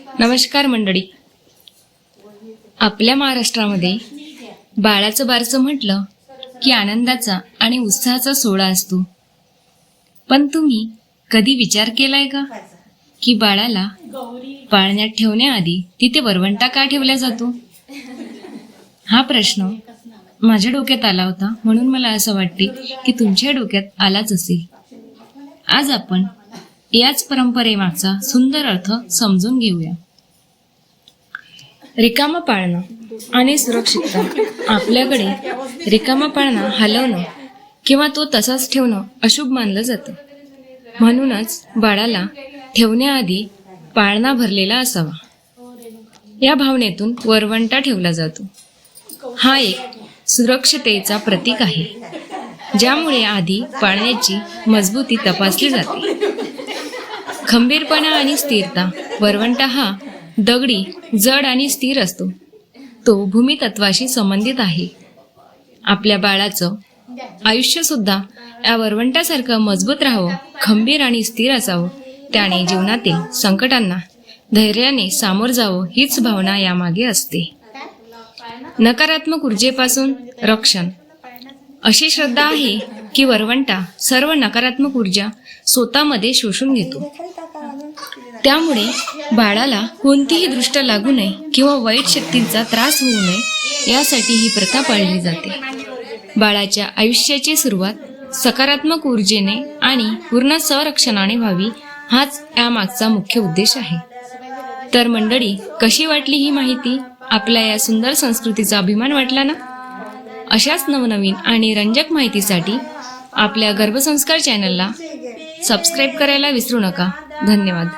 नमस्कार मंडळी. आपल्या महाराष्ट्रामध्ये बाळाचं बारसं म्हटलं की आनंदाचा आणि उत्साहाचा सोहळा असतो. पण तुम्ही कधी विचार केलाय का की बाळाला पाळण्यात ठेवण्याआधी तिथे वरवंटा का ठेवला जातो? हा प्रश्न माझ्या डोक्यात आला होता, म्हणून मला असं वाटते की तुमच्या डोक्यात आलाच असेल. आज आपण याच परंपरेमागचा सुंदर अर्थ समजून घेऊया. रिकामा पाळणं आणि सुरक्षितता. आपल्याकडे रिकामा पाळणा हलवणं किंवा तो तसाच ठेवणं अशुभ मानलं जातं. म्हणूनच बाळाला ठेवण्याआधी पाळणा भरलेला असावा या भावनेतून वरवंटा ठेवला जातो. हा एक सुरक्षिततेचा प्रतीक आहे, ज्यामुळे आधी पाळण्याची मजबूती तपासली जाते. खंबीरपणा आणि स्थिरता. वरवंटा हा दगडी, जड आणि स्थिर असतो. तो भूमितत्वाशी संबंधित आहे. आपल्या बाळाचं आयुष्य सुद्धा या वरवंटासारखं मजबूत राहावं, खंबीर आणि स्थिर असावं. त्याने जीवनातील संकटांना धैर्याने सामोरं जावं, हीच भावना यामागे असते. नकारात्मक ऊर्जेपासून रक्षण. अशी श्रद्धा आहे की वरवंटा सर्व नकारात्मक ऊर्जा स्वतःमध्ये शोषून घेतो. त्यामुळे बाळाला कोणतीही दृष्ट लागू नये किंवा वाईट शक्तींचा त्रास होऊ नये, यासाठी ही प्रथा पाळली जाते. बाळाच्या आयुष्याची सुरुवात सकारात्मक ऊर्जेने आणि पूर्ण संरक्षणाने व्हावी, हाच यामागचा मुख्य उद्देश आहे. तर मंडळी, कशी वाटली ही माहिती? आपल्या या सुंदर संस्कृतीचा अभिमान वाटला ना? अशाच नवनवीन आणि रंजक माहितीसाठी आपल्या गर्भसंस्कार चॅनलला सबस्क्राईब करायला विसरू नका. धन्यवाद.